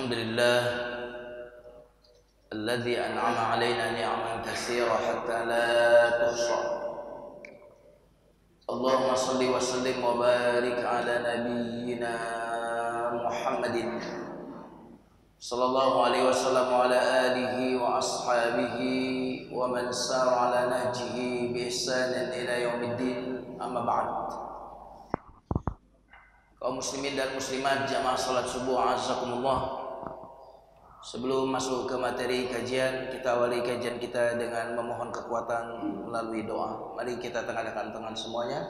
الحمد لله الذي أنعم علينا نعما كثيرة حتى لا تحصى. اللهم صل وسلم وبارك على نبينا محمد صلى الله عليه وسلم وعلى آله وأصحابه ومن سار على نهجه بإحسان إلى يوم الدين. أما بعد. Kaum muslimin dan muslimat jamaah salat subuh azakumullah. Sebelum masuk ke materi kajian, kita awali kajian kita dengan memohon kekuatan melalui doa. Mari kita tengahkan tangan semuanya.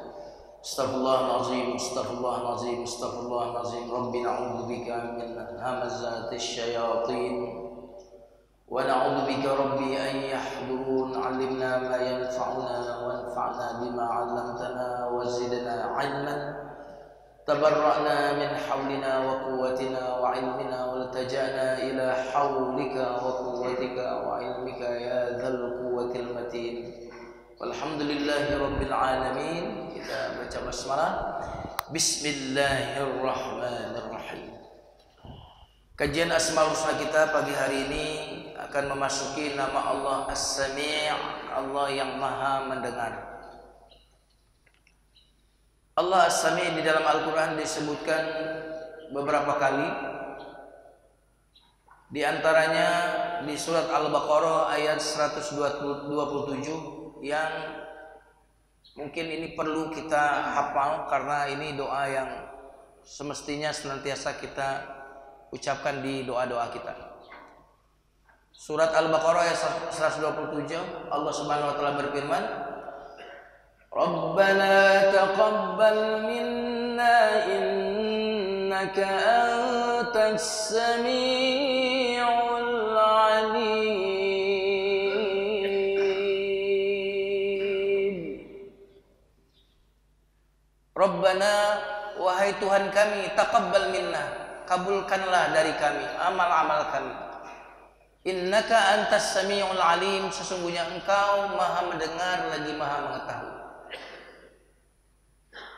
Astaghfirullahalazim, astaghfirullahalazim, astaghfirullahalazim. Rabbi na'udzubika min hamazatis syayatin wa na'udzubika rabbi an yahdurun. 'Allimna ma yanfa'una wanfa'na bima 'allamtana wa zidna 'ilman. Tabarra'na min hawlina wa quwwatina wa ilmina waltaja'na ila hawlika wa quwwatika wa ilmika ya dzal quwwatil matin. Walhamdulillahi rabbil alamin. Kita baca basmalah. Bismillahirrahmanirrahim. Kajian Asmaul Husna kita pagi hari ini akan memasuki nama Allah As-Sami', Allah yang Maha mendengar. Allah As-Sami' di dalam Al-Quran disebutkan beberapa kali. Di antaranya di surat Al-Baqarah ayat 127 yang mungkin ini perlu kita hafal karena ini doa yang semestinya senantiasa kita ucapkan di doa-doa kita. Surat Al-Baqarah ayat 127, Allah Subhanahu wa taala berfirman, Rabbana taqabbal minna innaka antas sami'ul alim. Rabbana, wahai Tuhan kami, taqabbal minna, kabulkanlah dari kami amal-amal kami. Innaka antas sami'ul alim, sesungguhnya engkau maha mendengar lagi maha mengetahui.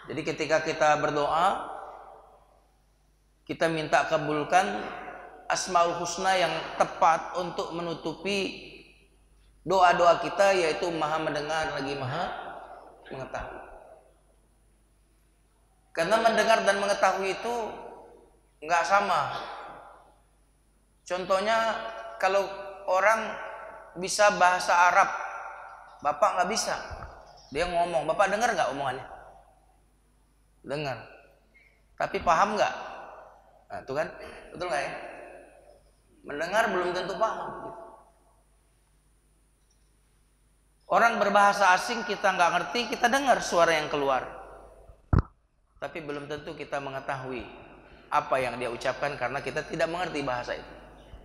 Jadi ketika kita berdoa, kita minta kabulkan Asmaul Husna yang tepat untuk menutupi doa-doa kita, yaitu maha mendengar lagi maha mengetahui. Karena mendengar dan mengetahui itu nggak sama. Contohnya kalau orang bisa bahasa Arab, Bapak nggak bisa. Dia ngomong, Bapak dengar nggak omongannya? Dengar, tapi paham nggak? Nah, itu kan betul nggak ya? Mendengar belum tentu paham. Orang berbahasa asing kita nggak ngerti, kita dengar suara yang keluar, tapi belum tentu kita mengetahui apa yang dia ucapkan karena kita tidak mengerti bahasa itu.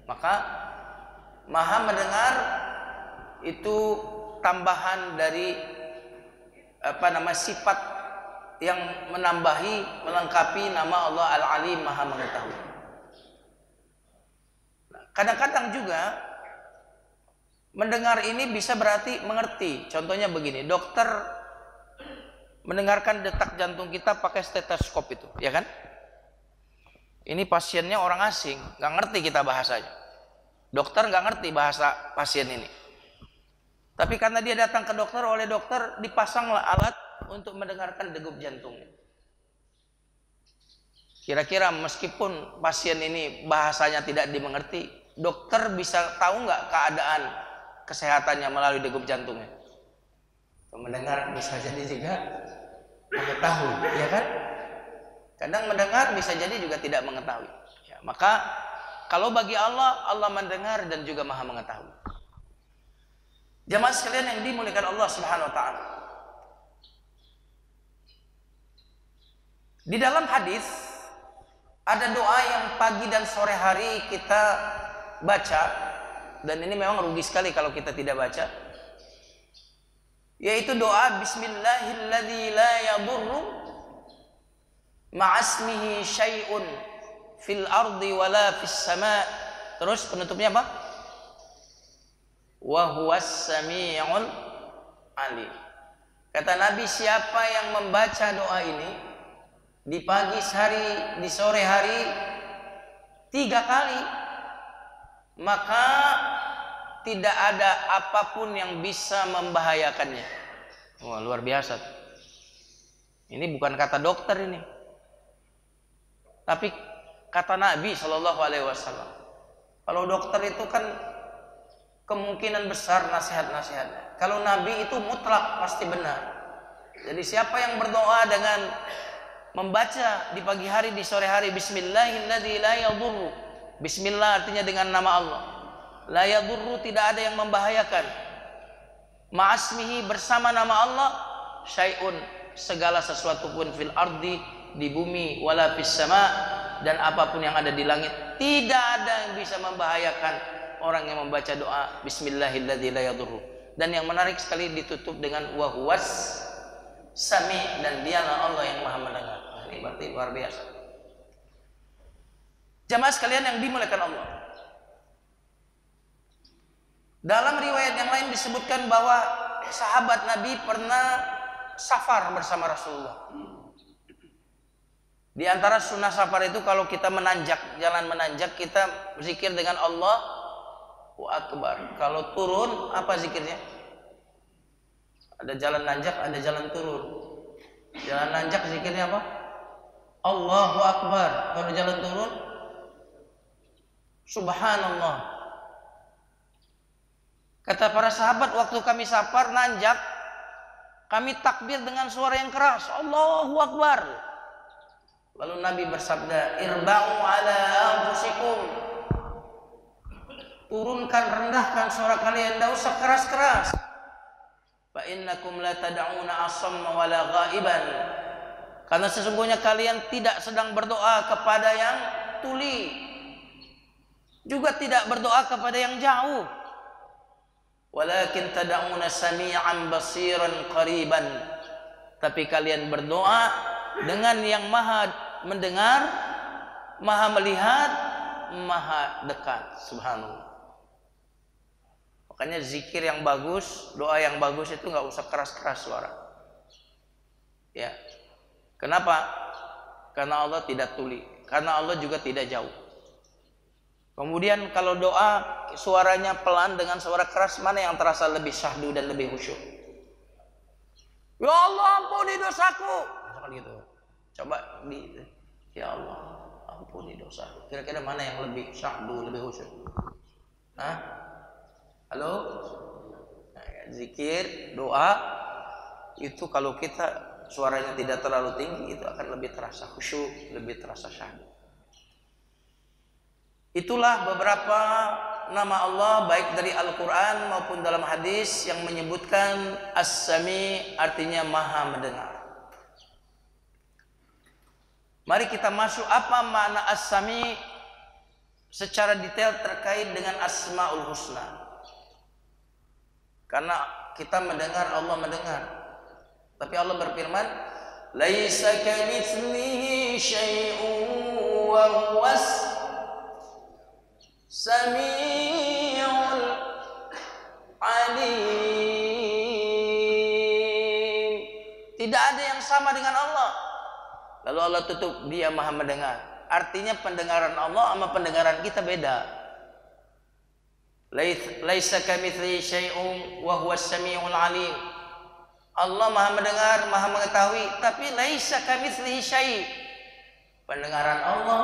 Maka maha mendengar itu tambahan dari sifat yang menambahi, melengkapi nama Allah Al-Alim, maha mengetahui. Kadang-kadang juga mendengar ini bisa berarti mengerti. Contohnya begini, dokter mendengarkan detak jantung kita pakai stetoskop itu, ya kan? Ini pasiennya orang asing, nggak ngerti kita bahasanya. Dokter nggak ngerti bahasa pasien ini. Tapi karena dia datang ke dokter, oleh dokter dipasanglah alat untuk mendengarkan degup jantungnya. Kira-kira meskipun pasien ini bahasanya tidak dimengerti, dokter bisa tahu nggak keadaan kesehatannya melalui degup jantungnya? Mendengar bisa jadi juga mengetahui, ya kan? Kadang mendengar bisa jadi juga tidak mengetahui. Ya, maka kalau bagi Allah, Allah mendengar dan juga maha mengetahui. Jamaah sekalian yang dimuliakan Allah Subhanahu wa taala. Di dalam hadis ada doa yang pagi dan sore hari kita baca, dan ini memang rugi sekali kalau kita tidak baca, yaitu doa Bismillahilladzi la yadurru ma'asmihi syai'un fil ardi wala fis sama'. Terus penutupnya apa? Wa huwas sami'ul alim. Kata Nabi, siapa yang membaca doa ini di pagi hari, di sore hari 3 kali, maka tidak ada apapun yang bisa membahayakannya. Wah, luar biasa. Ini bukan kata dokter ini, tapi kata Nabi Shallallahu Alaihi Wasallam. Kalau dokter itu kan kemungkinan besar nasihat-nasihatnya. Kalau Nabi itu mutlak pasti benar. Jadi siapa yang berdoa dengan membaca di pagi hari, di sore hari, Bismillahilladzi la yadurru. Bismillah artinya dengan nama Allah. La yadurru, tidak ada yang membahayakan. Ma'asmihi, bersama nama Allah, syai'un, segala sesuatu pun, fil ardi, di bumi, wala fis sama, dan apapun yang ada di langit, tidak ada yang bisa membahayakan orang yang membaca doa Bismillahilladzi la yadurru. Dan yang menarik sekali ditutup dengan wa huwas sami, dan dialah Allah yang maha mendengar. Nah, ini berarti luar biasa. Jamaah sekalian yang dimuliakan Allah, dalam riwayat yang lain disebutkan bahwa sahabat Nabi pernah safar bersama Rasulullah. Di antara sunnah safar itu kalau kita menanjak, jalan menanjak, kita zikir dengan Allahu Akbar. Kalau turun, apa zikirnya? Ada jalan nanjak, ada jalan turun. Jalan nanjak zikirnya apa? Allahu Akbar. Kalau jalan turun, Subhanallah. Kata para sahabat, waktu kami safar nanjak, kami takbir dengan suara yang keras, Allahu Akbar. Lalu Nabi bersabda, irba'u ala anfusikum. Turunkan, rendahkan suara kalian, tidak usah keras-keras. Fa innakum la tad'una asamma wala ghaiban. Karena sesungguhnya kalian tidak sedang berdoa kepada yang tuli, juga tidak berdoa kepada yang jauh. Walakin tad'una sami'an basiran qariban. Tapi kalian berdoa dengan yang maha mendengar, maha melihat, maha dekat. Subhanallah. Makanya zikir yang bagus, doa yang bagus itu nggak usah keras-keras suara. Ya. Kenapa? Karena Allah tidak tuli, karena Allah juga tidak jauh. Kemudian kalau doa suaranya pelan dengan suara keras, mana yang terasa lebih syahdu dan lebih khusyuk? Ya Allah, ampuni dosaku. Misalkan gitu. Coba ya Allah, ampuni dosaku. Kira-kira mana yang lebih syahdu, lebih khusyuk? Hah? Halo? Nah, zikir, doa itu kalau kita suaranya tidak terlalu tinggi, itu akan lebih terasa khusyuk, lebih terasa syahdu. Itulah beberapa nama Allah baik dari Al-Quran maupun dalam hadis yang menyebutkan As-Sami, artinya maha mendengar. Mari kita masuk apa makna As-Sami secara detail terkait dengan Asmaul Husna. Karena kita mendengar, Allah mendengar. Tapi Allah berfirman, laisa kamitslihi syai'un wa huwas Sami'ul Alim. Tidak ada yang sama dengan Allah. Lalu Allah tutup, dia maha mendengar. Artinya pendengaran Allah sama pendengaran kita beda. Laisa kamitslihi syai'un wa huwas sami'ul alim. Allah maha mendengar, maha mengetahui, tapi laisa kamitslihi syai'. Pendengaran Allah,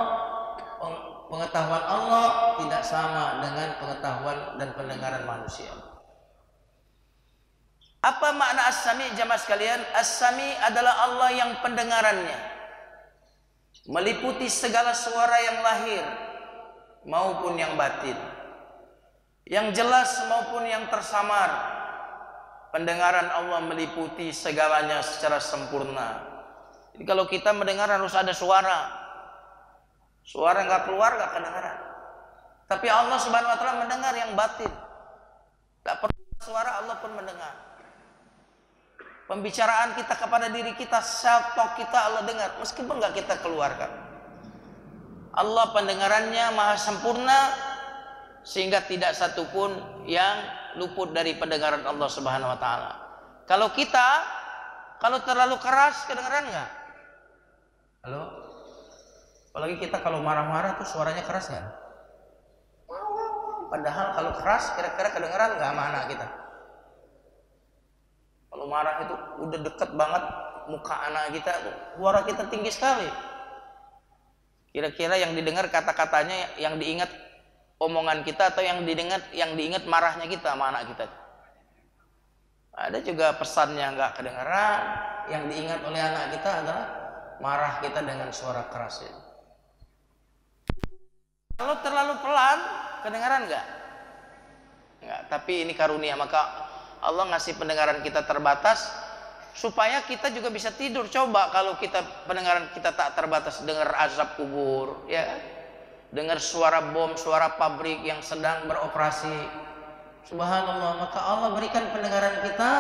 pengetahuan Allah tidak sama dengan pengetahuan dan pendengaran manusia. Apa makna As-Sami jamaah sekalian? As-Sami adalah Allah yang pendengarannya meliputi segala suara yang lahir maupun yang batin, yang jelas maupun yang tersamar. Pendengaran Allah meliputi segalanya secara sempurna. Jadi kalau kita mendengar harus ada suara. Suara nggak keluar nggak kedengaran. Tapi Allah Subhanahu Wa Taala mendengar yang batin. Nggak perlu suara, Allah pun mendengar. Pembicaraan kita kepada diri kita, self-talk kita Allah dengar, meskipun nggak kita keluarkan. Allah pendengarannya maha sempurna sehingga tidak satupun yang luput dari pendengaran Allah Subhanahu Wa Taala. Kalau terlalu keras kedengaran nggak? Halo? Apalagi kita kalau marah-marah tuh suaranya keras kan? Padahal kalau keras kira-kira kedengeran nggak sama anak kita? Kalau marah itu udah deket banget muka anak kita, suara kita tinggi sekali. Kira-kira yang didengar kata-katanya, yang diingat omongan kita, atau yang diingat marahnya kita sama anak kita. Ada juga pesannya nggak kedengaran, yang diingat oleh anak kita adalah marah kita dengan suara keras itu. Kalau terlalu pelan, kedengaran nggak? Nggak. Tapi ini karunia, maka Allah ngasih pendengaran kita terbatas supaya kita juga bisa tidur. Coba kalau pendengaran kita tak terbatas, dengar azab kubur, ya, dengar suara bom, suara pabrik yang sedang beroperasi. Subhanallah, maka Allah berikan pendengaran kita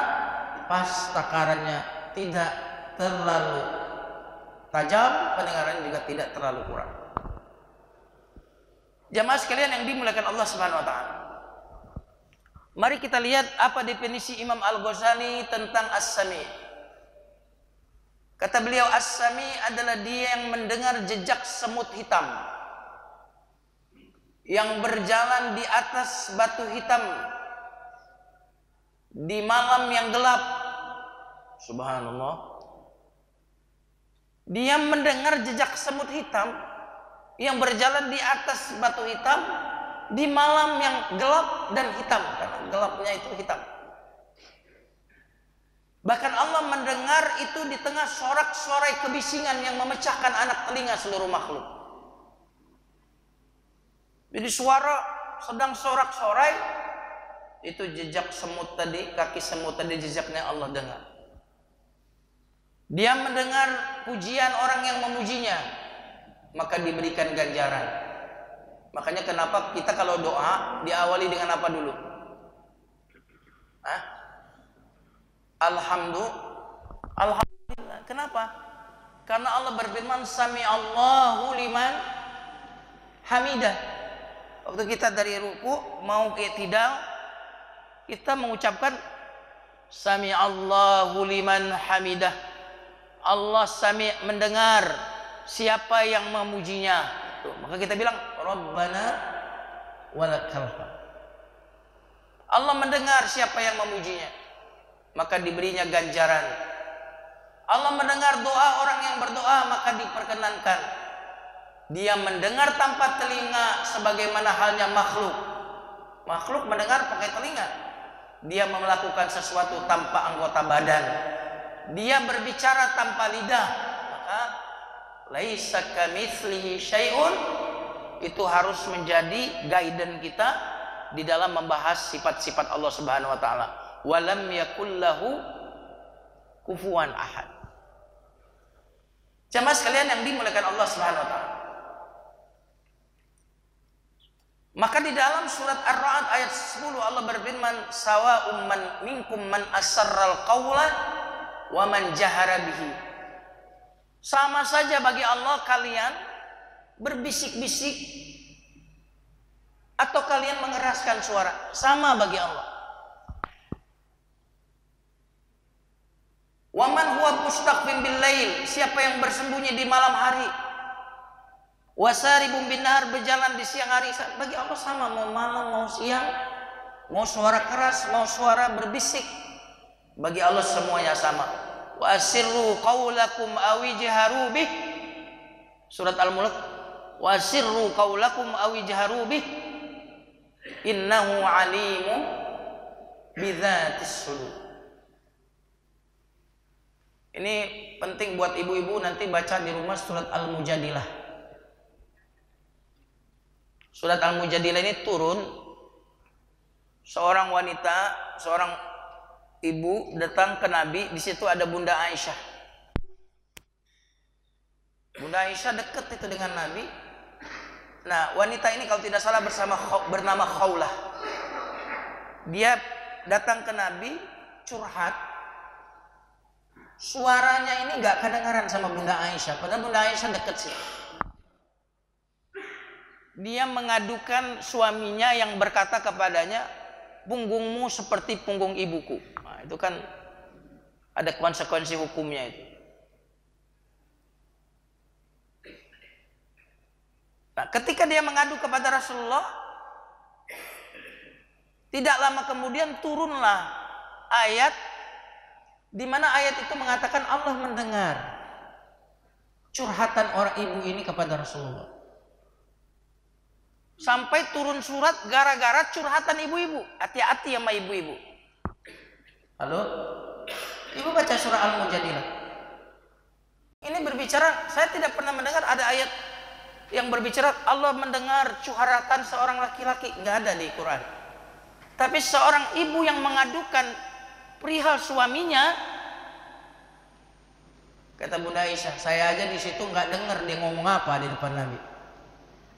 pas takarannya, tidak terlalu tajam, pendengaran juga tidak terlalu kurang. Jamaah sekalian yang dimuliakan Allah Subhanahu wa taala. Mari kita lihat apa definisi Imam Al-Ghazali tentang As-Sami'. Kata beliau, As-Sami' adalah dia yang mendengar jejak semut hitam yang berjalan di atas batu hitam di malam yang gelap. Subhanallah. Dia mendengar jejak semut hitam yang berjalan di atas batu hitam di malam yang gelap dan hitam, karena gelapnya itu hitam. Bahkan Allah mendengar itu di tengah sorak-sorai kebisingan yang memecahkan anak telinga seluruh makhluk. Jadi suara sedang sorak-sorai, itu jejak semut tadi, kaki semut tadi, jejaknya Allah dengar. Dia mendengar pujian orang yang memujinya, maka diberikan ganjaran. Makanya kenapa kita kalau doa diawali dengan apa dulu? Alhamdulillah. Kenapa? Karena Allah berfirman, Sami Allahu liman hamidah. Waktu kita dari ruku mau ke i'tidal, kita mengucapkan Sami Allahu liman hamidah. Allah sami, mendengar siapa yang memujinya. Tuh, maka kita bilang Rabbana walakal hamd. Allah mendengar siapa yang memujinya, maka diberinya ganjaran. Allah mendengar doa orang yang berdoa, maka diperkenankan. Dia mendengar tanpa telinga sebagaimana halnya makhluk. Makhluk mendengar pakai telinga. Dia melakukan sesuatu tanpa anggota badan. Dia berbicara tanpa lidah, maka laisa kamitslihi syai'un, itu harus menjadi guidance kita di dalam membahas sifat-sifat Allah Subhanahu wa taala. Walam yakul lahu kufuwan ahad. Jamaah sekalian yang dimuliakan Allah Subhanahu wa taala. Maka di dalam surat Ar-Ra'd ayat 10 Allah berfirman, sawa'um man minkum man asarral qawla wa man jahara bihi. Sama saja bagi Allah kalian berbisik-bisik atau kalian mengeraskan suara, sama bagi Allah. Wa man huwa mustaqbin bil lail, siapa yang bersembunyi di malam hari, wasaribun bin nahar, berjalan di siang hari, bagi Allah sama, mau malam mau siang, mau suara keras mau suara berbisik, bagi Allah semuanya sama. Wa asirru qaulakum aw ijharu bih, surat Al-Mulk, wa asirru qaulakum aw ijharu bih innahu alimun bidzatis sudur. Ini penting buat ibu-ibu, nanti baca di rumah surat Al-Mujadilah. Surat Al-Mujadilah ini turun, seorang wanita, seorang ibu datang ke Nabi, di situ ada Bunda Aisyah. Bunda Aisyah dekat itu dengan Nabi. Nah, wanita ini kalau tidak salah bernama Khawlah. Dia datang ke Nabi curhat. Suaranya ini nggak kedengaran sama Bunda Aisyah, padahal Bunda Aisyah dekat sih. Dia mengadukan suaminya yang berkata kepadanya, punggungmu seperti punggung ibuku. Nah, itu kan ada konsekuensi hukumnya itu. Nah, ketika dia mengadu kepada Rasulullah, Tidak lama kemudian turunlah ayat di mana ayat itu mengatakan Allah mendengar curhatan orang ibu ini kepada Rasulullah. Sampai turun surat gara-gara curhatan ibu-ibu. Hati-hati sama ibu-ibu. Halo? Ibu baca surah Al-Mujadilah. Ini berbicara, saya tidak pernah mendengar ada ayat yang berbicara Allah mendengar curhatan seorang laki-laki. Nggak ada di Quran. Tapi seorang ibu yang mengadukan perihal suaminya, kata Bunda Aisyah, saya aja di situ nggak dengar dia ngomong apa di depan Nabi.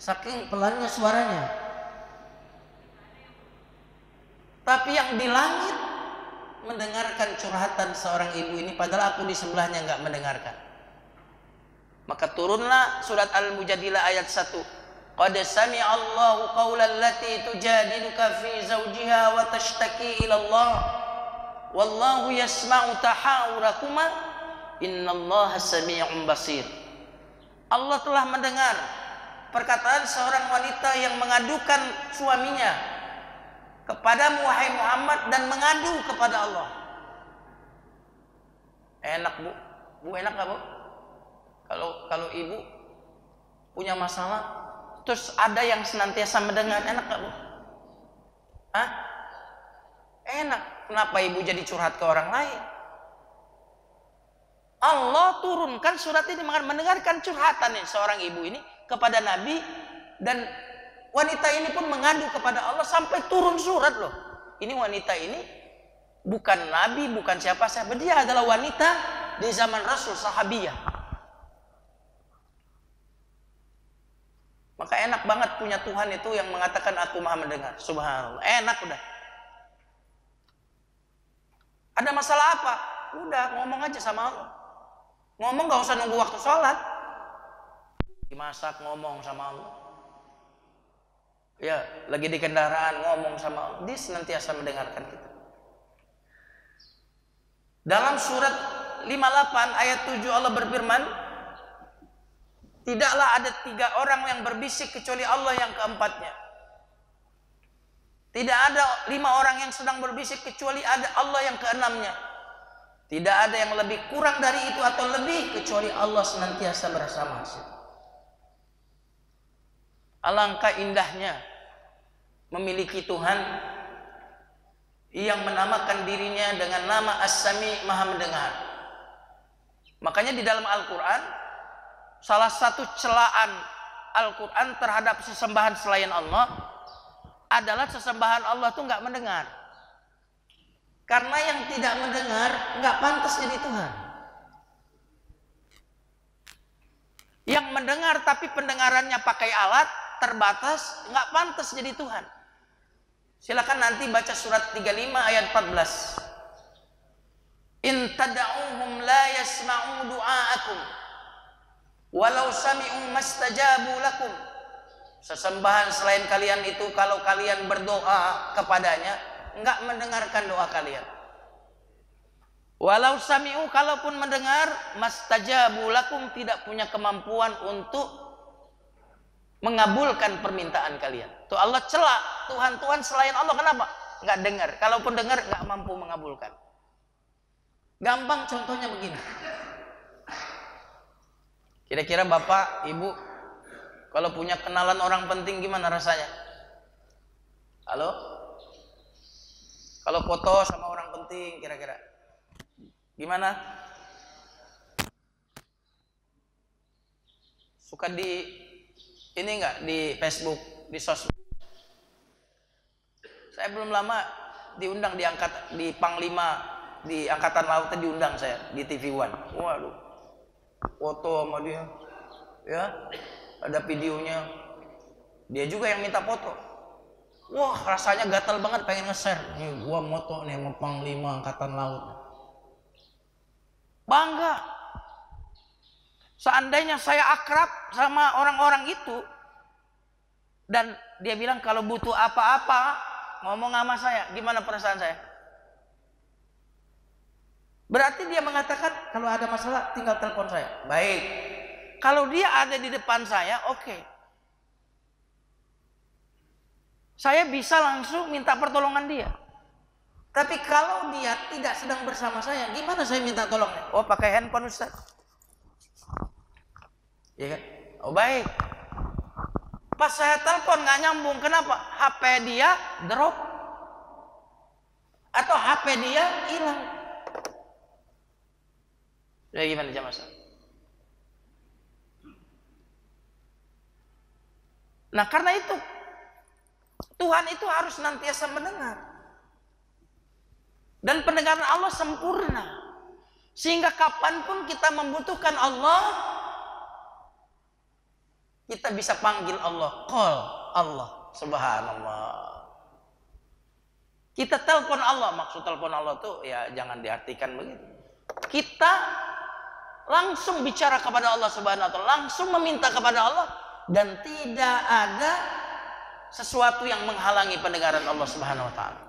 Saking pelannya suaranya. Tapi yang di langit mendengarkan curhatan seorang ibu ini, padahal aku di sebelahnya nggak mendengarkan. Maka turunlah surat Al-Mujadilah ayat 1. Qad sami'a Allahu qawlan lati tujadiluka fi zawjiha wa tashtaki ila Allah. Wallahu yasma'u tahawurakuma innallaha sami'un basir. Allah telah mendengar perkataan seorang wanita yang mengadukan suaminya kepadamu wahai Muhammad dan mengadu kepada Allah. Enak bu? Bu enak gak bu? Kalau ibu punya masalah terus ada yang senantiasa mendengar, enak gak bu? Hah? Enak. Kenapa ibu jadi curhat ke orang lain? Allah turunkan surat ini mendengarkan curhatan seorang ibu ini kepada Nabi, dan wanita ini pun mengadu kepada Allah sampai turun surat loh. Ini wanita ini bukan Nabi, bukan siapa-siapa, dia adalah wanita di zaman Rasul, sahabiyah. Maka enak banget punya Tuhan itu yang mengatakan aku maha mendengar. Subhanallah, enak udah. Ada masalah apa? Udah ngomong aja sama Allah. Ngomong gak usah nunggu waktu sholat. Dimasak ngomong sama Allah. Ya, lagi di kendaraan ngomong sama Allah. Dia senantiasa mendengarkan kita. Dalam surat 58 ayat 7 Allah berfirman, tidaklah ada 3 orang yang berbisik kecuali Allah yang keempatnya. Tidak ada 5 orang yang sedang berbisik kecuali ada Allah yang keenamnya. Tidak ada yang lebih kurang dari itu atau lebih kecuali Allah senantiasa bersama. Alangkah indahnya memiliki Tuhan yang menamakan dirinya dengan nama As-Sami, Maha Mendengar. Makanya di dalam Al-Quran, salah satu celaan Al-Quran terhadap sesembahan selain Allah adalah sesembahan Allah itu nggak mendengar. Karena yang tidak mendengar nggak pantas jadi Tuhan. Yang mendengar tapi pendengarannya pakai alat terbatas, nggak pantas jadi Tuhan. Silakan nanti baca surat 35 ayat 14. In tad'uhum la yasma'u du'aakum walau sami'u mastajabu lakum. Sesembahan selain kalian itu kalau kalian berdoa kepadanya enggak mendengarkan doa kalian. Walau sami'u, kalaupun mendengar, mastajabu lakum, tidak punya kemampuan untuk mengabulkan permintaan kalian. Tuh Allah celak Tuhan-Tuhan selain Allah, kenapa? Enggak dengar. Kalaupun dengar enggak mampu mengabulkan. Gampang contohnya begini. Kira-kira Bapak, Ibu kalau punya kenalan orang penting gimana rasanya? Halo? Kalau foto sama orang penting kira-kira gimana? Suka di ini enggak di Facebook, di sosmed? Saya belum lama diundang di Panglima di Angkatan Laut, diundang saya di TV One. Waduh. Foto sama dia. Ya. Ada videonya. Dia juga yang minta foto. Wah, rasanya gatal banget pengen nge-share. Nih gua moto nih sama Panglima Angkatan Laut. Bangga. Seandainya saya akrab sama orang-orang itu dan dia bilang kalau butuh apa-apa ngomong sama saya, gimana perasaan saya? Berarti dia mengatakan kalau ada masalah tinggal telepon saya. Baik. Kalau dia ada di depan saya, oke. saya bisa langsung minta pertolongan dia. Tapi kalau dia tidak sedang bersama saya, gimana saya minta tolongnya? Oh, pakai handphone Ustaz. Ya kan? Oh, baik. Pas saya telepon nggak nyambung, kenapa? HP dia drop atau HP dia hilang. Ya gimana jamaah? Nah, karena itu Tuhan itu harus senantiasa mendengar. Dan pendengaran Allah sempurna. Sehingga kapanpun kita membutuhkan Allah, kita bisa panggil Allah, call Allah, subhanallah. Kita telepon Allah, maksud telepon Allah tuh ya jangan diartikan begitu. Kita langsung bicara kepada Allah subhanahu wa ta'ala, langsung meminta kepada Allah, dan tidak ada sesuatu yang menghalangi pendengaran Allah subhanahu wa ta'ala.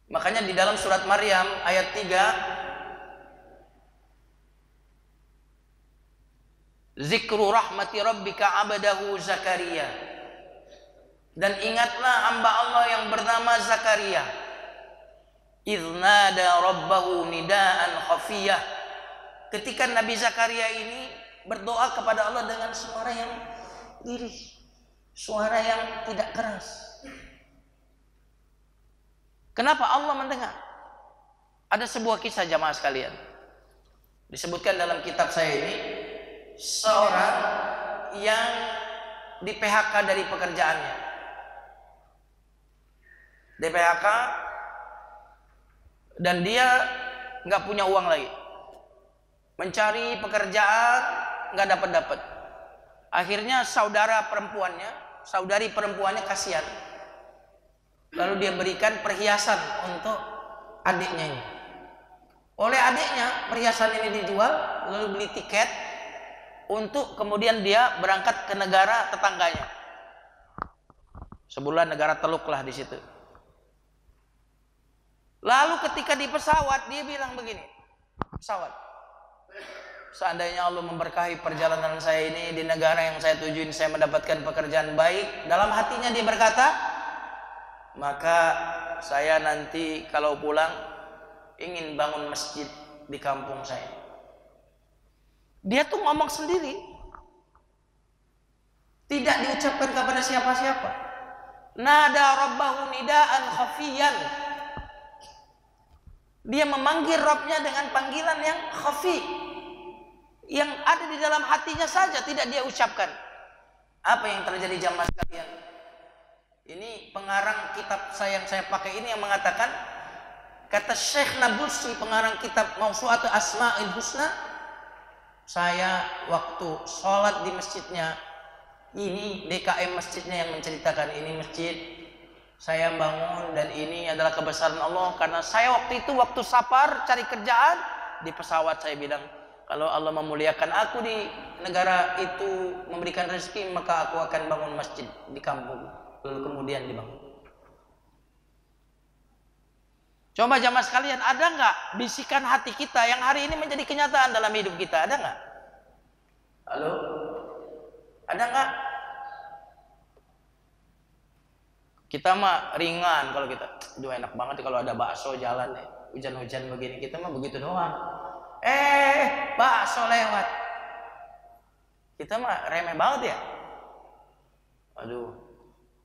Makanya di dalam surat Maryam ayat 3, zikru rahmati rabbika abadahu Zakaria. Dan ingatlah hamba Allah yang bernama Zakaria. Idznada rabbahu nidaan khafiyah. Ketika Nabi Zakaria ini berdoa kepada Allah dengan suara yang lirih, suara yang tidak keras. Kenapa Allah mendengar? Ada sebuah kisah jamaah sekalian. Disebutkan dalam kitab saya ini, seorang yang di PHK dari pekerjaannya. Di PHK dan dia nggak punya uang lagi. Mencari pekerjaan nggak dapat. Akhirnya saudari perempuannya kasihan. Lalu dia berikan perhiasan untuk adiknya ini. Oleh adiknya perhiasan ini dijual, lalu beli tiket untuk kemudian dia berangkat ke negara tetangganya. Sebulan negara Teluk lah di situ. Lalu ketika di pesawat dia bilang begini, pesawat, seandainya Allah memberkahi perjalanan saya ini di negara yang saya tujuin, saya mendapatkan pekerjaan baik. Dalam hatinya dia berkata, maka saya nanti kalau pulang ingin bangun masjid di kampung saya. Dia tuh ngomong sendiri, tidak diucapkan kepada siapa-siapa. Nada rabbahu nidaan khafiyan. Dia memanggil Rabbnya dengan panggilan yang khafi, yang ada di dalam hatinya saja, tidak dia ucapkan. Apa yang terjadi jamaah sekalian? Ini pengarang kitab yang saya pakai ini yang mengatakan, kata Syekh Nabulsi, pengarang kitab Mawsu'atul Asma'il Husna, saya waktu sholat di masjidnya, ini DKM masjidnya yang menceritakan, ini masjid saya bangun dan ini adalah kebesaran Allah, karena saya waktu itu waktu safar cari kerjaan di pesawat, saya bilang kalau Allah memuliakan aku di negara itu, memberikan rezeki, maka aku akan bangun masjid di kampung. Lalu kemudian dibangun. Coba jamaah sekalian, ada nggak bisikan hati kita yang hari ini menjadi kenyataan dalam hidup kita? Ada nggak? Halo? Ada nggak? Kita mah ringan kalau kita, aduh enak banget kalau ada bakso jalan ya, hujan-hujan begini, kita mah begitu doang. Bakso lewat, kita mah remeh banget ya. Aduh,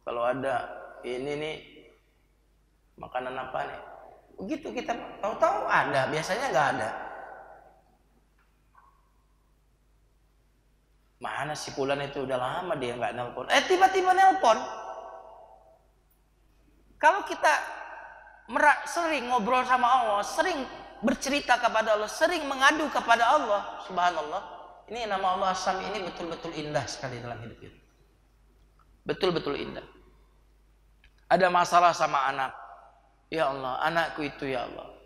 kalau ada ini nih makanan apa nih, begitu kita tahu-tahu ada, biasanya nggak ada. Mana si Fulan itu udah lama dia nggak nelpon, tiba-tiba nelpon. Kalau kita sering ngobrol sama Allah, sering bercerita kepada Allah, sering mengadu kepada Allah, subhanallah, ini nama Allah As-Sami ini betul-betul indah sekali dalam hidup kita. Betul-betul indah. Ada masalah sama anak, ya Allah, anakku itu ya Allah,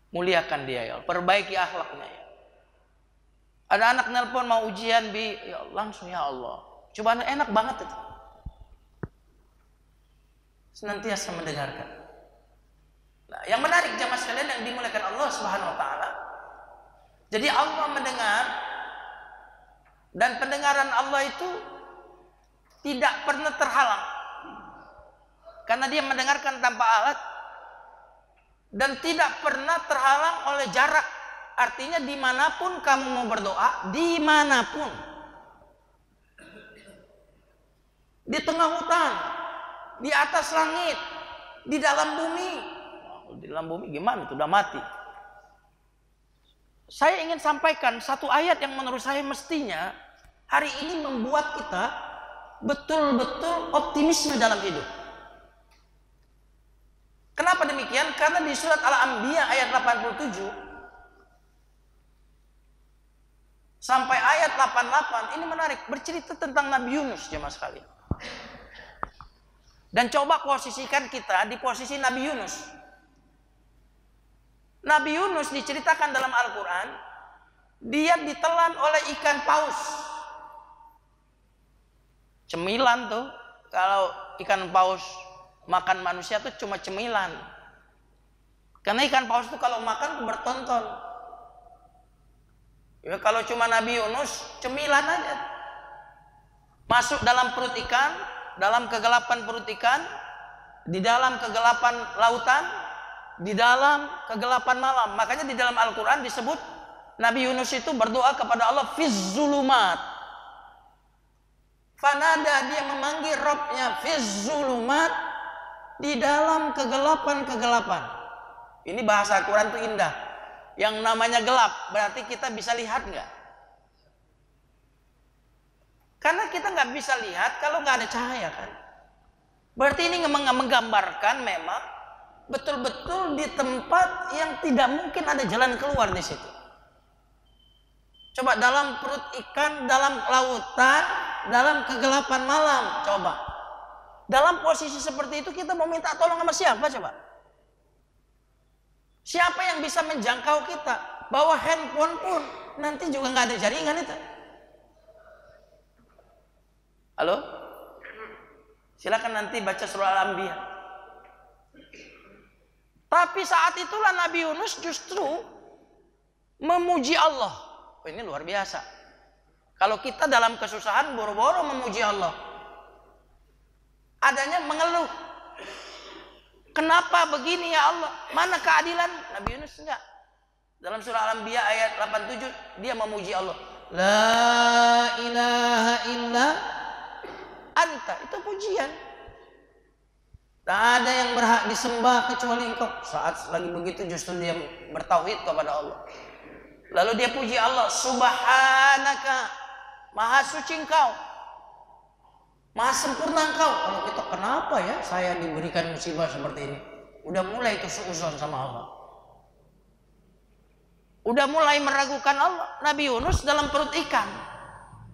muliakan dia ya Allah, perbaiki akhlaknya ya. Ada anak nelpon mau ujian ya Allah, langsung ya Allah, cobaan enak banget itu. Senantiasa mendengarkan. Nah, yang menarik jamaah sekalian yang dimuliakan Allah Subhanahu wa taala. Jadi Allah mendengar, dan pendengaran Allah itu tidak pernah terhalang. Karena dia mendengarkan tanpa alat dan tidak pernah terhalang oleh jarak. Artinya dimanapun kamu mau berdoa, dimanapun. Di tengah hutan, di atas langit, di dalam bumi. Di dalam bumi gimana? Sudah mati. Saya ingin sampaikan satu ayat yang menurut saya mestinya hari ini membuat kita betul-betul optimisme dalam hidup. Kenapa demikian? Karena di surat Al-Anbiya ayat 87 sampai ayat 88 ini menarik, bercerita tentang Nabi Yunus, jemaah sekalian. Dan coba posisikan kita di posisi Nabi Yunus. Nabi Yunus diceritakan dalam Al-Quran, dia ditelan oleh ikan paus. Cemilan tuh, kalau ikan paus makan manusia tuh cuma cemilan. Karena ikan paus tuh kalau makan tuh bertonton. Ya kalau cuma Nabi Yunus, cemilan aja. Masuk dalam perut ikan, dalam kegelapan perut ikan, di dalam kegelapan lautan, di dalam kegelapan malam. Makanya di dalam Al-Quran disebut Nabi Yunus itu berdoa kepada Allah fiz zulumat. Fanada, dia memanggil Rabbnya fiz zulumat, di dalam kegelapan-kegelapan. Ini bahasa Al-Quran itu indah. Yang namanya gelap berarti kita bisa lihat nggak? Karena kita nggak bisa lihat kalau nggak ada cahaya kan. Berarti ini menggambarkan memang betul-betul di tempat yang tidak mungkin ada jalan keluar di situ. Coba dalam perut ikan, dalam lautan, dalam kegelapan malam. Coba. Dalam posisi seperti itu kita mau minta tolong sama siapa coba? Siapa yang bisa menjangkau kita? Bawa handphone pun nanti juga nggak ada jaringan itu. Halo? Silakan nanti baca surah Al-Anbiya. Tapi saat itulah Nabi Yunus justru memuji Allah. Oh, ini luar biasa. Kalau kita dalam kesusahan boro-boro memuji Allah. Adanya mengeluh. Kenapa begini ya Allah? Mana keadilan? Nabi Yunus enggak. Dalam surah Al-Anbiya ayat 87 dia memuji Allah. La ilaha illa anta. Itu pujian. Tak ada yang berhak disembah kecuali engkau. Saat lagi begitu justru dia bertauhid kepada Allah. Lalu dia puji Allah. Subhanaka. Maha suci engkau. Maha sempurna engkau. Kalau kita kenapa ya saya diberikan musibah seperti ini? Udah mulai itu suuzon sama Allah. Udah mulai meragukan Allah. Nabi Yunus dalam perut ikan.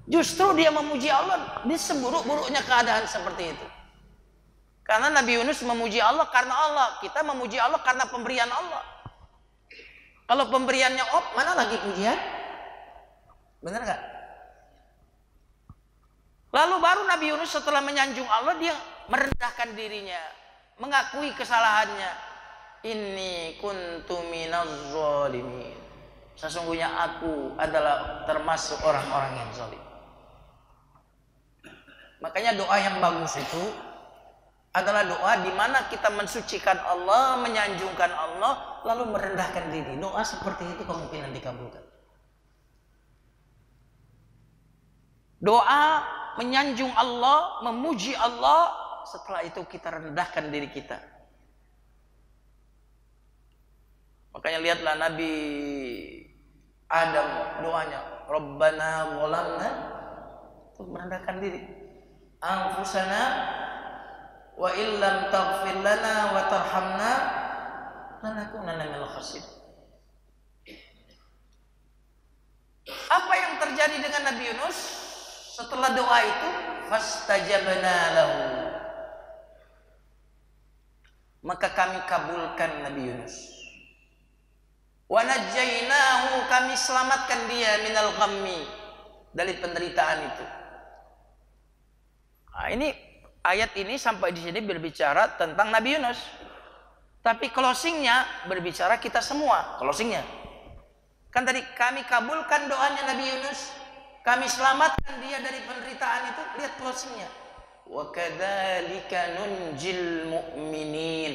Justru dia memuji Allah di seburuk-buruknya keadaan seperti itu. Karena Nabi Yunus memuji Allah karena Allah. Kita memuji Allah karena pemberian Allah. Kalau pemberiannya mana lagi pujian? Benar gak? Lalu baru Nabi Yunus setelah menyanjung Allah, dia merendahkan dirinya, mengakui kesalahannya. Inni kuntu minaz zalimin. Sesungguhnya aku adalah termasuk orang-orang yang zalim. Makanya doa yang bagus itu adalah doa di mana kita mensucikan Allah, menyanjungkan Allah, lalu merendahkan diri. Doa seperti itu kemungkinan dikabulkan. Doa menyanjung Allah, memuji Allah, setelah itu kita rendahkan diri kita. Makanya lihatlah Nabi Adam doanya, Rabbana zalamna, itu merendahkan diri. Anfusana wa illam taghfir lana wa tarhamna lanakunanna minal khasirin. Apa yang terjadi dengan Nabi Yunus setelah doa itu? Fastajabna lahu. Maka kami kabulkan Nabi Yunus. Wa najjaynahu, kami selamatkan dia minal ghammi, dari penderitaan itu. Nah, ini ayat ini sampai di sini berbicara tentang Nabi Yunus. Tapi closingnya berbicara kita semua. Closingnya kan tadi kami kabulkan doanya Nabi Yunus, kami selamatkan dia dari penderitaan itu. Lihat closingnya. wa kadzalika nunjil mu'minin.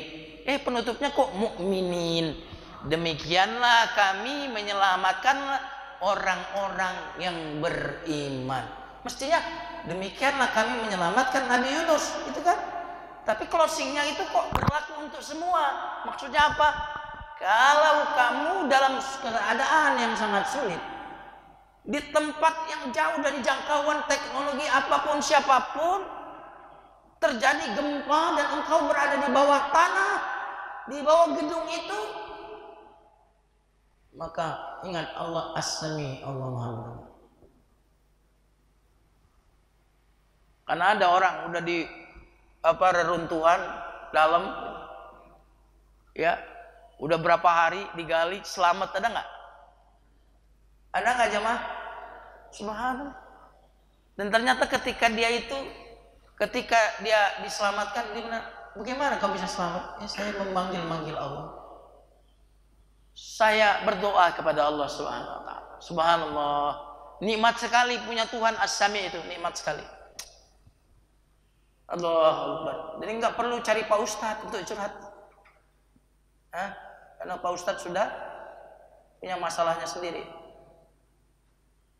Penutupnya kok mukminin. Demikianlah kami menyelamatkan orang-orang yang beriman. Mestinya demikianlah kami menyelamatkan Nabi Yunus, itu kan? Tapi closingnya itu kok berlaku untuk semua. Maksudnya apa? Kalau kamu dalam keadaan yang sangat sulit, di tempat yang jauh dari jangkauan teknologi apapun siapapun, terjadi gempa dan engkau berada di bawah tanah, di bawah gedung itu, maka ingat Allah As-Sami, Allah Maha mendengar. Karena ada orang udah di reruntuhan dalam, ya, udah berapa hari digali, selamat, ada nggak? Ada nggak jemaah? Subhanallah. Dan ternyata ketika dia diselamatkan, dia bilang, bagaimana kau bisa selamat? Ya, saya memanggil Allah. Saya berdoa kepada Allah Subhanahu wa taala. Subhanallah. Nikmat sekali punya Tuhan As-Sami itu, nikmat sekali. Allahu Akbar. Jadi nggak perlu cari Pak Ustadz untuk curhat. Karena Pak Ustadz sudah punya masalahnya sendiri.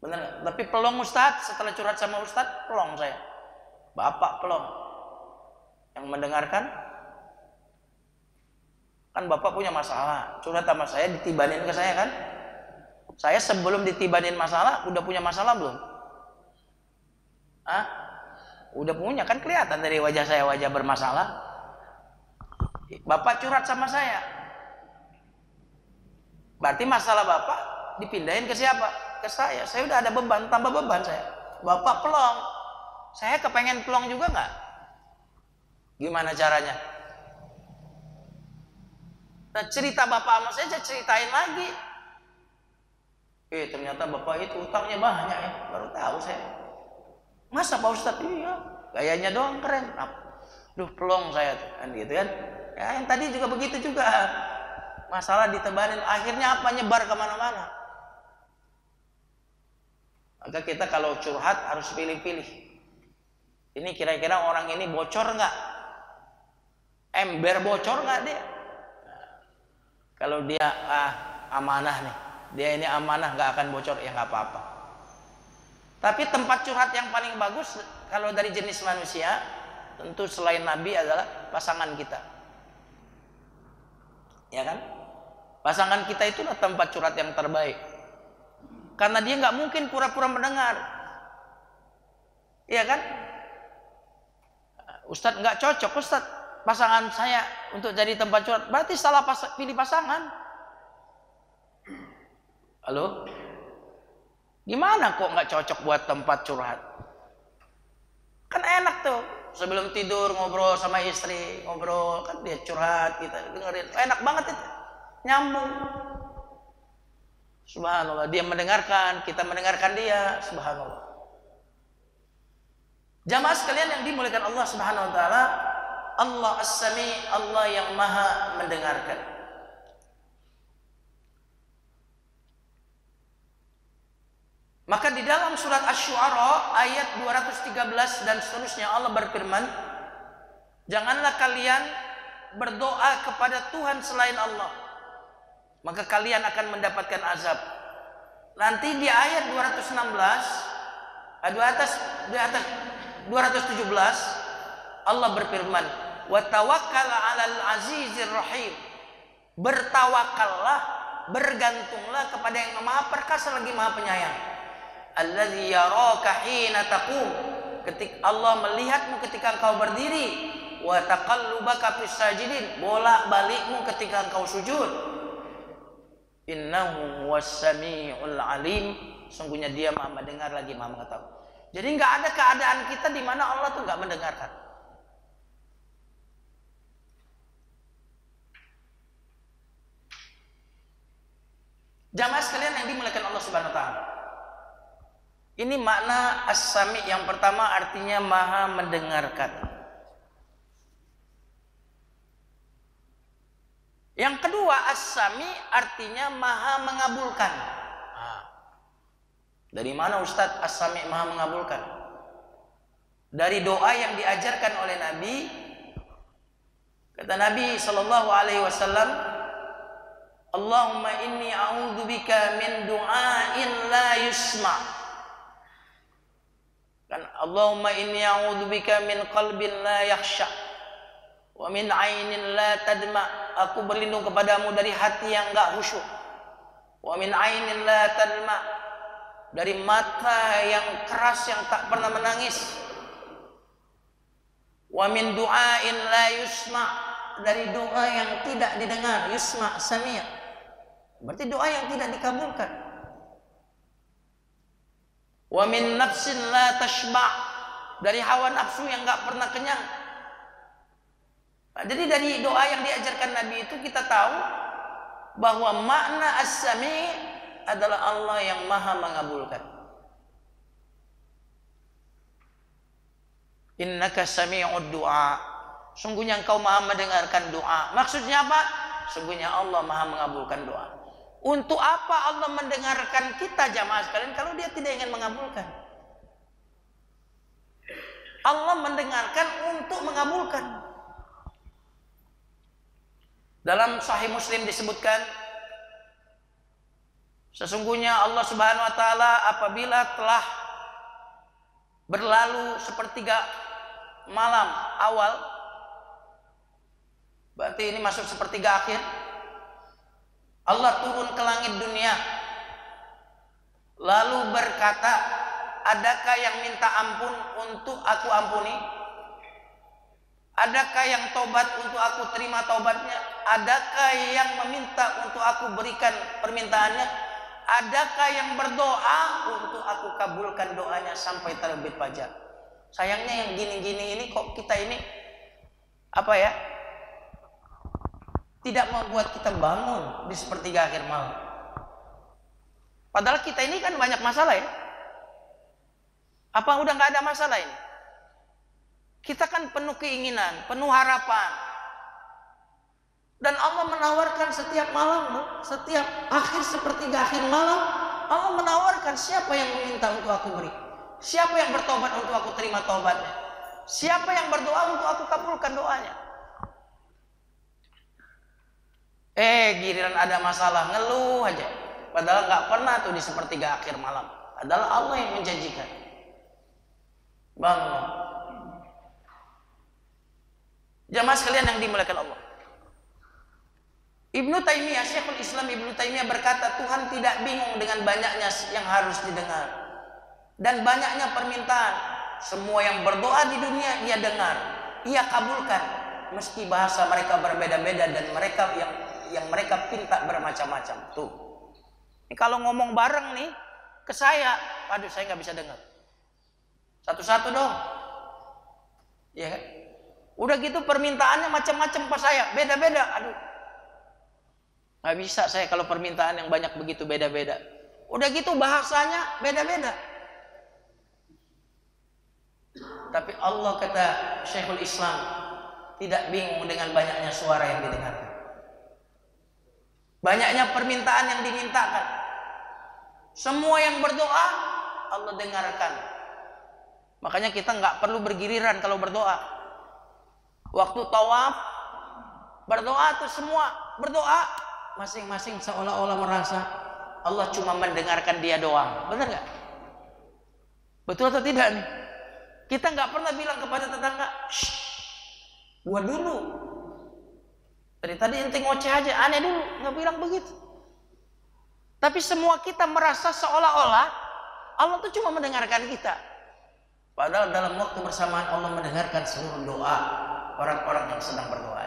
Benar nggak? Tapi pelong Ustadz, setelah curhat sama Ustadz, pelong saya. Bapak pelong. Yang mendengarkan, kan Bapak punya masalah, curhat sama saya, ditibanin ke saya kan? Saya sebelum ditibanin masalah, udah punya masalah belum? Udah punya, kan kelihatan dari wajah saya, wajah bermasalah. Bapak curhat sama saya, berarti masalah Bapak dipindahin ke siapa? Ke saya. Saya udah ada beban, tambah beban saya. Bapak pelong, saya kepengen pelong juga nggak? Gimana caranya? Nah, cerita Bapak sama saya ceritain lagi. Ternyata Bapak itu utangnya banyak ya. Baru tahu saya. Masa Pak Ustadz? Iya, gayanya doang keren. Duh, pelong saya tuh, kan gitu kan. Ya, yang tadi juga begitu juga. Masalah ditebarin, akhirnya apa? Nyebar kemana-mana. Maka kita kalau curhat harus pilih-pilih. Ini kira-kira orang ini bocor nggak? Ember bocor nggak dia? Kalau dia amanah nih, dia ini amanah, nggak akan bocor, ya nggak apa-apa. Tapi tempat curhat yang paling bagus kalau dari jenis manusia, tentu selain Nabi adalah pasangan kita, ya kan? Pasangan kita itulah tempat curhat yang terbaik, karena dia nggak mungkin pura-pura mendengar, ya kan? Ustadz nggak cocok, Ustadz pasangan saya untuk jadi tempat curhat, berarti salah pilih pasangan. Halo? Gimana kok nggak cocok buat tempat curhat? Kan enak tuh, sebelum tidur ngobrol sama istri, ngobrol, kan dia curhat, kita dengerin, enak banget itu, nyambung. Subhanallah, dia mendengarkan, kita mendengarkan dia, subhanallah. Jamaah sekalian yang dimuliakan Allah Subhanahu wa taala, Allah As-Sami, Allah yang Maha mendengarkan. Maka di dalam surat Asy-Syu'ara ayat 213 dan seterusnya Allah berfirman, janganlah kalian berdoa kepada Tuhan selain Allah, maka kalian akan mendapatkan azab. Nanti di ayat 216, di atas 217 Allah berfirman, wa tawakkal 'alal azizir rahim. Bertawakallah, bergantunglah kepada yang Maha Perkasa lagi Maha Penyayang. Alladzi yaraka hina taqum. Ketika Allah melihatmu ketika engkau berdiri, wa taqallubaka fis sajidin, bolak-balikmu ketika engkau sujud. Innahu was-sami'ul alim. Sungguhnya Dia Maha mendengar lagi Maha mengetahui. Jadi nggak ada keadaan kita di mana Allah tuh nggak mendengarkan. Jamaah sekalian yang dimuliakan Allah Subhanahu wa taala. Ini makna As-Sami yang pertama, artinya Maha mendengarkan. Yang kedua, As-Sami artinya Maha mengabulkan. Dari mana Ustadz As-Sami Maha mengabulkan? dari doa yang diajarkan oleh Nabi. Kata Nabi sallallahu alaihi wasallam, Allahumma inni a'udzubika min du'ain la yusma. Kan Allahumma inni a'udzubika min qalbin la yakhsha wa min 'ainin la tadma. Aku berlindung kepadamu dari hati yang enggak khusyuk. Wa min 'ainin la tadma, dari mata yang keras yang tak pernah menangis. Wa min du'ain la yusma, dari doa yang tidak didengar. Yusma sami', berarti doa yang tidak dikabulkan. Wa min nafsin la tashba', dari hawa nafsu yang enggak pernah kenyang. Nah, jadi dari doa yang diajarkan Nabi itu kita tahu bahwa makna as-sami' adalah Allah yang maha mengabulkan. Innaka sami'ud du'a, sungguhnya engkau maha mendengarkan doa. Maksudnya apa? Sungguhnya Allah maha mengabulkan doa. Untuk apa Allah mendengarkan kita jamaah sekalian kalau dia tidak ingin mengabulkan? Allah mendengarkan untuk mengabulkan. Dalam Sahih Muslim disebutkan, sesungguhnya Allah Subhanahu wa taala apabila telah berlalu sepertiga malam awal, berarti ini masuk sepertiga akhir, Allah turun ke langit dunia lalu berkata, adakah yang minta ampun untuk aku ampuni? Adakah yang tobat untuk aku terima tobatnya? Adakah yang meminta untuk aku berikan permintaannya? Adakah yang berdoa untuk aku kabulkan doanya sampai terbit fajar? Sayangnya yang gini-gini ini kok kita ini apa ya? Tidak membuat kita bangun di sepertiga akhir malam. Padahal kita ini kan banyak masalah ya. Apa udah nggak ada masalah ini? Kita kan penuh keinginan, penuh harapan. Dan Allah menawarkan setiap malam, setiap akhir sepertiga akhir malam, Allah menawarkan, siapa yang meminta untuk aku beri? Siapa yang bertobat untuk aku terima tobatnya? Siapa yang berdoa untuk aku kabulkan doanya? Giliran ada masalah ngeluh aja. Padahal nggak pernah tuh di sepertiga akhir malam. Adalah Allah yang menjanjikan. Bangun. Jamaah sekalian yang dimuliakan Allah. Ibnu Taimiyah, Syekhul Islam Ibnu Taimiyah berkata, Tuhan tidak bingung dengan banyaknya yang harus didengar dan banyaknya permintaan. Semua yang berdoa di dunia Ia dengar, Ia kabulkan, meski bahasa mereka berbeda-beda dan mereka yang mereka pinta bermacam-macam. Tuh, ini kalau ngomong bareng nih ke saya, aduh saya nggak bisa dengar. Satu-satu dong, ya kan? Udah gitu permintaannya macam-macam pas saya, beda-beda. Aduh, nggak bisa saya kalau permintaan yang banyak begitu beda-beda. Udah gitu bahasanya beda-beda. Tapi Allah, kata Syekhul Islam, tidak bingung dengan banyaknya suara yang didengarkan, banyaknya permintaan yang dimintakan. Semua yang berdoa Allah dengarkan. Makanya kita nggak perlu bergiliran kalau berdoa. Waktu tawaf berdoa tuh semua berdoa, masing-masing seolah-olah merasa Allah cuma mendengarkan dia doang. Benar nggak? Betul atau tidak nih? Kita nggak pernah bilang kepada tetangga, shh, gua dulu. Dari tadi ente ngoceh aja, aneh dulu, nggak bilang begitu. Tapi semua kita merasa seolah-olah Allah tuh cuma mendengarkan kita. Padahal dalam waktu bersamaan Allah mendengarkan seluruh doa orang-orang yang sedang berdoa.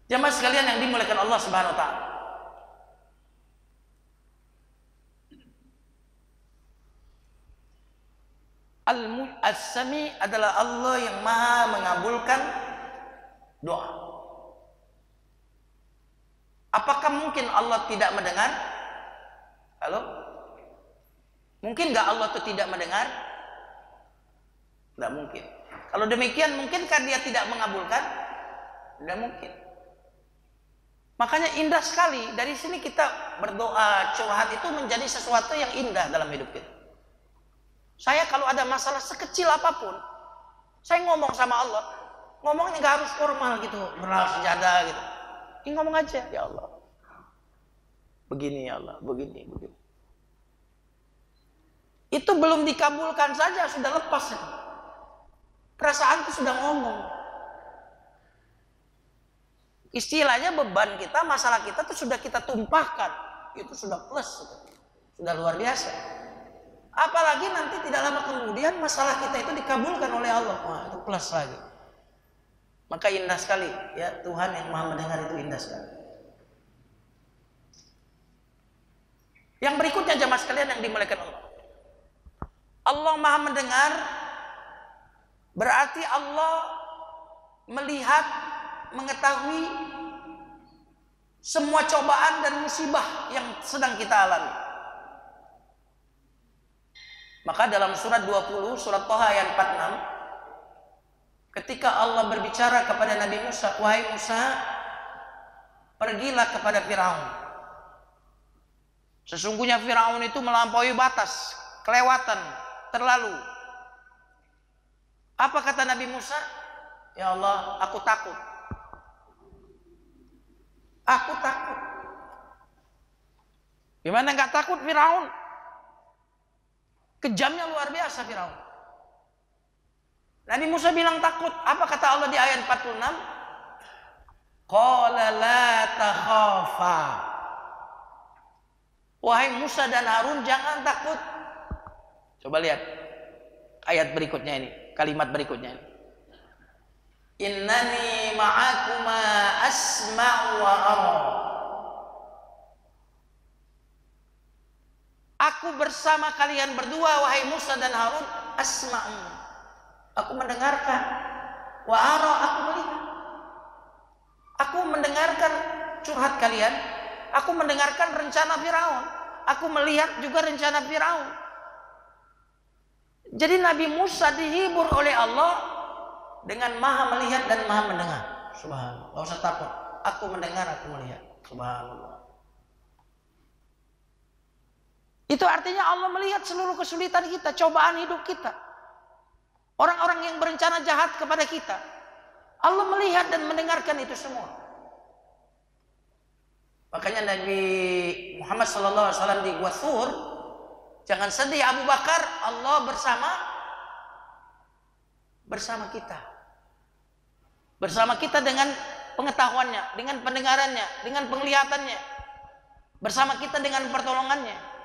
Jamaah sekalian yang dimuliakan Allah Subhanahu wa taala. As-Sami adalah Allah yang maha mengabulkan doa. Apakah mungkin Allah tidak mendengar? Halo? Mungkin nggak Allah itu tidak mendengar? Tidak mungkin. Kalau demikian, mungkinkah dia tidak mengabulkan? Tidak mungkin. Makanya indah sekali dari sini kita berdoa, curhat itu menjadi sesuatu yang indah dalam hidup kita. Saya kalau ada masalah sekecil apapun, saya ngomong sama Allah. Ngomongnya nggak harus formal gitu, berlal sejadah gitu. Ini ngomong aja, ya Allah. Begini ya Allah, begini. Itu belum dikabulkan saja sudah lepas itu. Perasaan itu sudah ngomong. Istilahnya beban kita, masalah kita itu sudah kita tumpahkan. Itu sudah plus, sudah luar biasa. Apalagi nanti tidak lama kemudian masalah kita itu dikabulkan oleh Allah. Wah, itu plus lagi. Maka indah sekali ya, Tuhan yang Maha mendengar itu indah sekali. Yang berikutnya jemaah sekalian yang dimuliakan Allah. Allah Maha mendengar berarti Allah melihat, mengetahui semua cobaan dan musibah yang sedang kita alami. Maka dalam surat 20, surat Thaha ayat 46, ketika Allah berbicara kepada Nabi Musa, wahai Musa, pergilah kepada Firaun. Sesungguhnya Firaun itu melampaui batas, kelewatan, terlalu. Apa kata Nabi Musa? Ya Allah, aku takut. Aku takut. Gimana nggak takut Firaun? Kejamnya luar biasa Firaun. Nabi Musa bilang takut. Apa kata Allah di ayat 46? Qala la takhafa. Wahai Musa dan Harun, jangan takut. Coba lihat ayat berikutnya ini, kalimat berikutnya ini. Innani ma'akuma asma'u wa ara. Aku bersama kalian berdua wahai Musa dan Harun, asma'u. Aku mendengarkan, wa ara, aku melihat. Aku mendengarkan curhat kalian, aku mendengarkan rencana Firaun, aku melihat juga rencana Firaun. Jadi Nabi Musa dihibur oleh Allah dengan Maha melihat dan Maha mendengar. Subhanallah. Gak usah takut. Aku mendengar, aku melihat. Subhanallah. Itu artinya Allah melihat seluruh kesulitan kita, cobaan hidup kita. Orang-orang yang berencana jahat kepada kita, Allah melihat dan mendengarkan itu semua. Makanya Nabi Muhammad SAW di Gua Thur, jangan sedih Abu Bakar, Allah bersama kita. Bersama kita dengan pengetahuannya, dengan pendengarannya, dengan penglihatannya. Bersama kita dengan pertolongannya.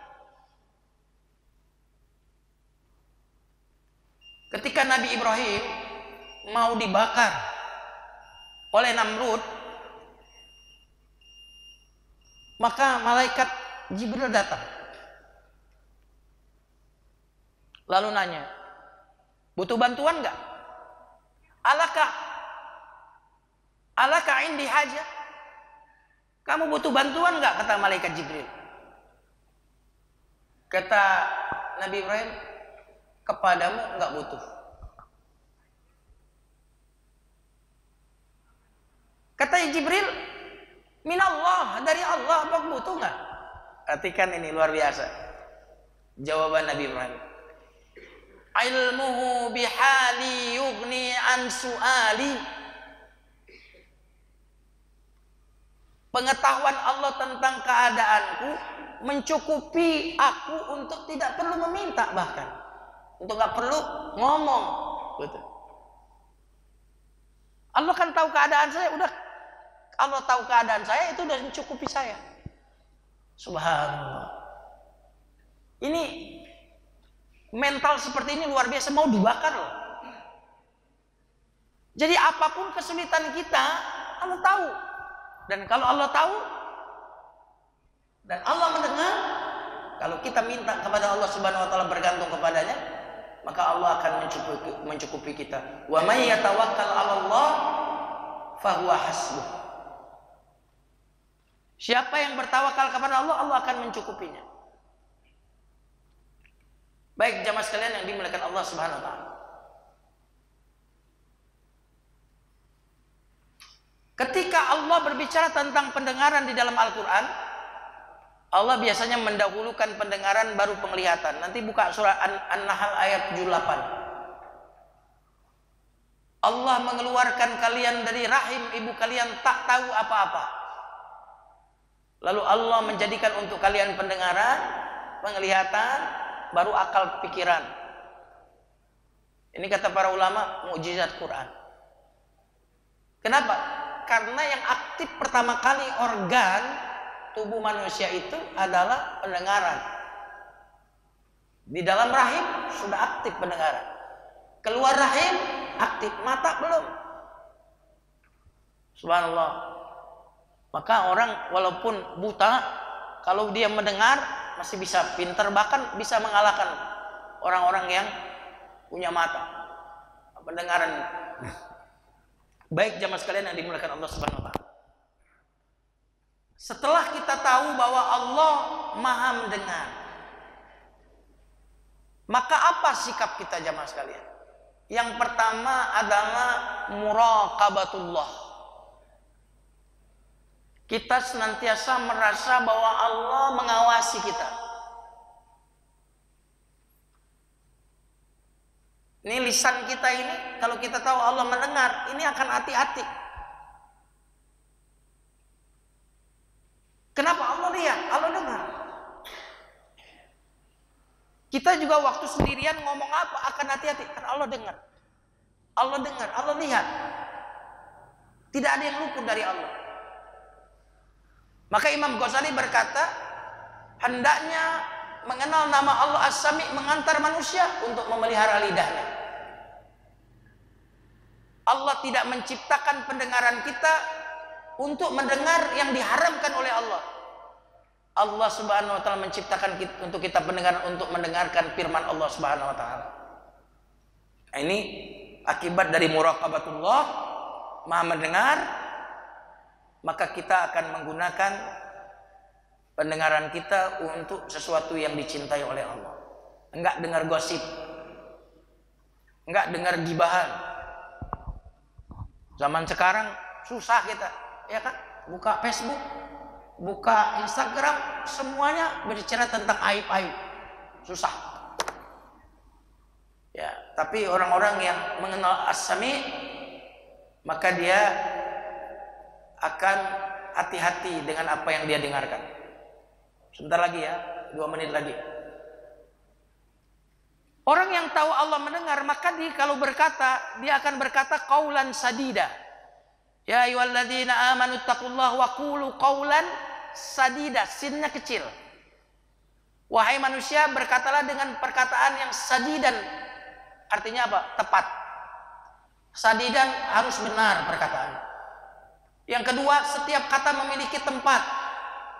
Ketika Nabi Ibrahim mau dibakar oleh Namrud, maka malaikat Jibril datang. Lalu nanya, butuh bantuan enggak? Alaka indi hajah? Kamu butuh bantuan enggak? Kata malaikat Jibril. Kata Nabi Ibrahim, kepadamu enggak butuh. Kata Jibril, minallah, dari Allah, apa butuh enggak? Perhatikan ini luar biasa. Jawaban Nabi Ibrahim. Ilmuhu bihali yughni an su'ali. Pengetahuan Allah tentang keadaanku mencukupi aku untuk tidak perlu meminta, bahkan untuk nggak perlu ngomong. Betul. Allah kan tahu keadaan saya, udah Allah tahu keadaan saya, itu udah mencukupi saya. Subhanallah. Ini mental seperti ini luar biasa, mau dibakar loh. Jadi apapun kesulitan kita, Allah tahu. Dan kalau Allah tahu dan Allah mendengar, kalau kita minta kepada Allah Subhanahu wa taala, bergantung kepadanya, maka Allah akan mencukupi kita. Wa may yatawakkal 'ala Allah fahuwa hasbuh. Siapa yang bertawakal kepada Allah, Allah akan mencukupinya. Baik jamaah sekalian yang dimuliakan Allah Subhanahu wa taala. Ketika Allah berbicara tentang pendengaran di dalam Al-Qur'an, Allah biasanya mendahulukan pendengaran baru penglihatan. Nanti buka surah An-Nahl ayat 78. Allah mengeluarkan kalian dari rahim ibu kalian tak tahu apa-apa. Lalu Allah menjadikan untuk kalian pendengaran, penglihatan, baru akal pikiran. Ini kata para ulama mukjizat Quran. Kenapa? Karena yang aktif pertama kali organ tubuh manusia itu adalah pendengaran. Di dalam rahim sudah aktif pendengaran. Keluar rahim aktif, mata belum. Subhanallah. Maka orang walaupun buta, kalau dia mendengar masih bisa pintar, bahkan bisa mengalahkan orang-orang yang punya mata pendengaran. Baik jamaah sekalian yang dimuliakan Allah Subhanahu wa taala. Setelah kita tahu bahwa Allah Maha mendengar, maka apa sikap kita jamaah sekalian? Yang pertama adalah muraqabatullah. Kita senantiasa merasa bahwa Allah mengawasi kita. Ini lisan kita ini, kalau kita tahu Allah mendengar, ini akan hati-hati. Kenapa? Allah lihat, Allah dengar. Kita juga waktu sendirian ngomong apa akan hati-hati, kan Allah dengar. Allah dengar, Allah lihat. Tidak ada yang luput dari Allah. Maka Imam Ghazali berkata, hendaknya mengenal nama Allah As-Sami mengantar manusia untuk memelihara lidahnya. Allah tidak menciptakan pendengaran kita untuk mendengar yang diharamkan oleh Allah. Allah Subhanahu wa taala menciptakan untuk kita pendengaran untuk mendengarkan firman Allah Subhanahu wa taala. Ini akibat dari muraqabatullah, Maha mendengar, maka kita akan menggunakan pendengaran kita untuk sesuatu yang dicintai oleh Allah. Enggak dengar gosip, enggak dengar gibahan. Zaman sekarang susah kita, ya kan? Buka Facebook, buka Instagram, semuanya berbicara tentang aib-aib. Susah. Ya, tapi orang-orang yang mengenal As-Sami, maka dia akan hati-hati dengan apa yang dia dengarkan. Sebentar lagi ya, 2 menit lagi. Orang yang tahu Allah mendengar, maka dia kalau berkata, dia akan berkata qaulan sadida. Ya ayyuhalladzina amanu taqullaha wa qulu qaulan sadida, sinnya kecil. Wahai manusia, berkatalah dengan perkataan yang sadidan. Artinya apa? Tepat. Sadidan harus benar perkataan. Yang kedua, setiap kata memiliki tempat.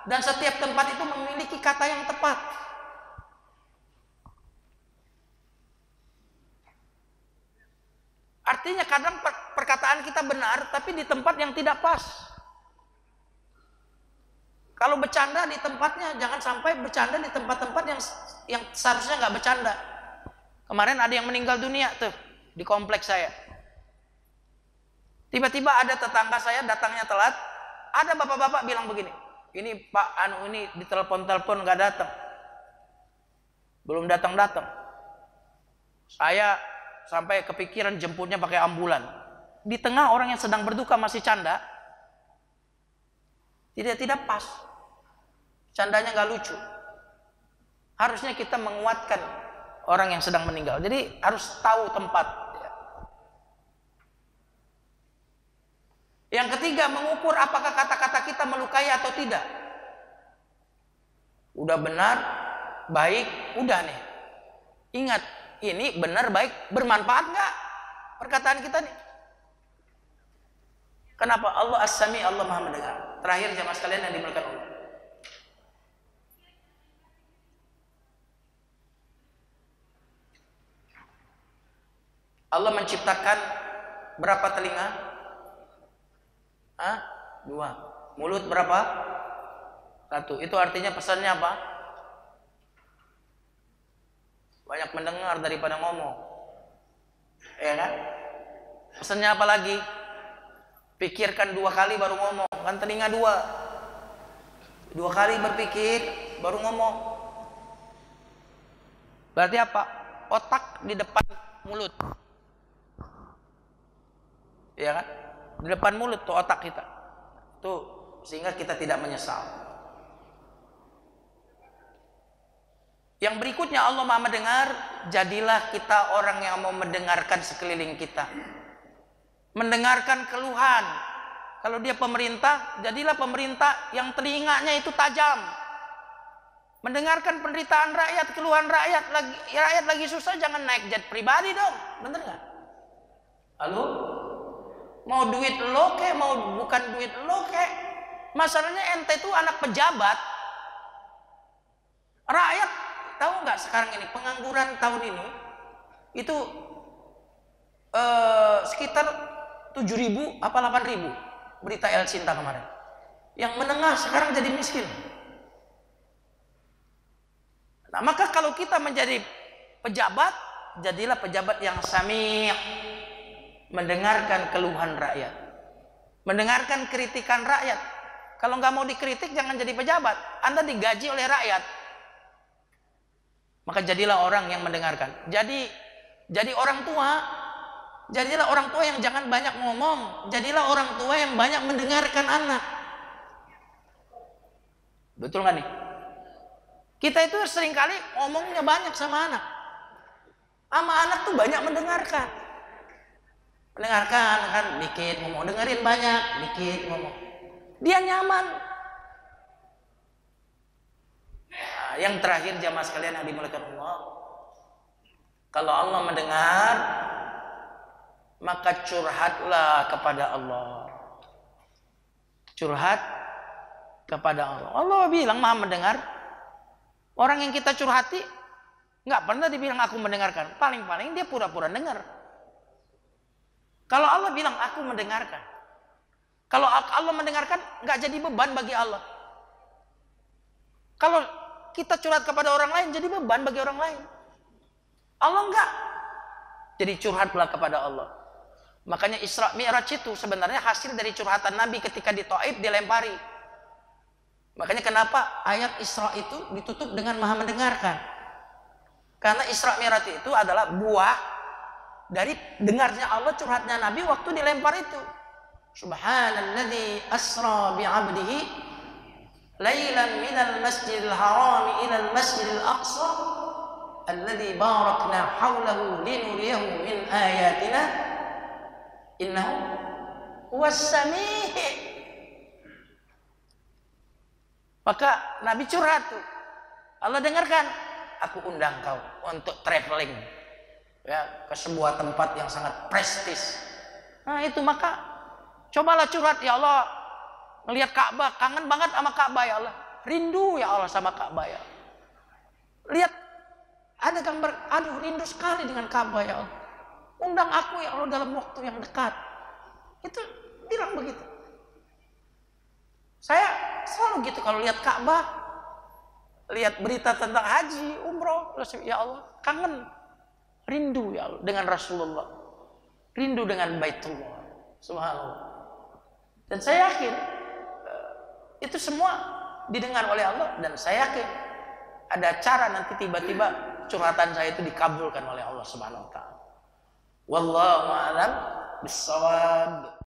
Dan setiap tempat itu memiliki kata yang tepat. Artinya kadang perkataan kita benar, tapi di tempat yang tidak pas. Kalau bercanda di tempatnya, jangan sampai bercanda di tempat-tempat yang seharusnya nggak bercanda. Kemarin ada yang meninggal dunia tuh di kompleks saya. Tiba-tiba ada tetangga saya datangnya telat. Ada bapak-bapak bilang begini, ini Pak Anu ini ditelepon-telepon nggak datang, belum datang-datang. Saya sampai kepikiran jemputnya pakai ambulan. Di tengah orang yang sedang berduka masih canda, tidak pas. Candanya nggak lucu. Harusnya kita menguatkan orang yang sedang meninggal. Jadi harus tahu tempat. Yang ketiga, mengukur apakah kata-kata kita melukai atau tidak. Udah benar, baik, udah nih. Ingat, ini benar, baik, bermanfaat nggak perkataan kita nih? Kenapa? Allah As-Sami, Allah Maha mendengar. Terakhir jamaah sekalian yang dimuliakan Allah. Allah menciptakan berapa telinga? 2. Mulut berapa? 1. Itu artinya pesannya apa? Banyak mendengar daripada ngomong. Ya kan? Pesannya apa lagi? Pikirkan 2 kali baru ngomong. Kan telinga 2. 2 kali berpikir, baru ngomong. Berarti apa? Otak di depan mulut. Ya kan? Di depan mulut tuh otak kita. Tuh, sehingga kita tidak menyesal. Yang berikutnya Allah Maha mendengar, jadilah kita orang yang mau mendengarkan sekeliling kita. Mendengarkan keluhan. Kalau dia pemerintah, jadilah pemerintah yang telinganya itu tajam. Mendengarkan penderitaan rakyat, keluhan rakyat lagi susah, jangan naik jet pribadi dong. Bener nggak? Halo? Mau duit lo kek, mau bukan duit lo kek. Masalahnya ente itu anak pejabat. Rakyat, tahu nggak sekarang ini pengangguran tahun ini itu sekitar 7.000 apa 8.000. Berita El Sinta kemarin. Yang menengah sekarang jadi miskin. Nah, maka kalau kita menjadi pejabat, jadilah pejabat yang sami', mendengarkan keluhan rakyat, mendengarkan kritikan rakyat. Kalau nggak mau dikritik, jangan jadi pejabat. Anda digaji oleh rakyat, maka jadilah orang yang mendengarkan. Jadi orang tua, jadilah orang tua yang jangan banyak ngomong. Jadilah orang tua yang banyak mendengarkan anak. Betul nggak nih? Kita itu seringkali ngomongnya banyak sama anak. Sama anak tuh banyak mendengarkan. Mendengarkan kan, dikit ngomong, dengerin banyak, dikit ngomong. Dia nyaman. Nah, yang terakhir jamaah sekalian yang dimuliakan Allah. Kalau Allah mendengar, maka curhatlah kepada Allah. Curhat kepada Allah. Allah bilang Maha mendengar. Orang yang kita curhati nggak pernah dibilang aku mendengarkan. Paling-paling dia pura-pura dengar. Kalau Allah bilang aku mendengarkan. Kalau Allah mendengarkan nggak jadi beban bagi Allah. Kalau kita curhat kepada orang lain jadi beban bagi orang lain. Allah enggak. Jadi curhatlah kepada Allah. Makanya Isra Mi'raj itu sebenarnya hasil dari curhatan Nabi ketika di Taif dilempari. Makanya kenapa ayat Isra itu ditutup dengan Maha mendengarkan. Karena Isra Mi'raj itu adalah buah dari dengarnya Allah curhatnya Nabi waktu dilempar itu. Subhanalladzi asra bi'abdihi lailan minal masjidil haram ilal masjidil aqsa alladzi barakna haulahu linuriyahu min ayatina innahu huwas sami'. Maka Nabi curhat tuh. Allah dengarkan, aku undang kau untuk traveling ya ke sebuah tempat yang sangat prestis. Nah, itu maka cobalah curhat, ya Allah, ngelihat Ka'bah, kangen banget sama Ka'bah ya Allah. Rindu ya Allah sama Ka'bah ya. Lihat ada gambar, aduh rindu sekali dengan Ka'bah ya Allah. Undang aku ya Allah dalam waktu yang dekat. Itu bilang begitu. Saya selalu gitu kalau lihat Ka'bah, lihat berita tentang haji, umroh, ya Allah, kangen, rindu ya Allah dengan Rasulullah, rindu dengan Baitullah, subhanallah. Dan saya yakin itu semua didengar oleh Allah, dan saya yakin ada cara nanti tiba-tiba curhatan saya itu dikabulkan oleh Allah Subhanahu wa taala. Wallahu a'lam bissawab.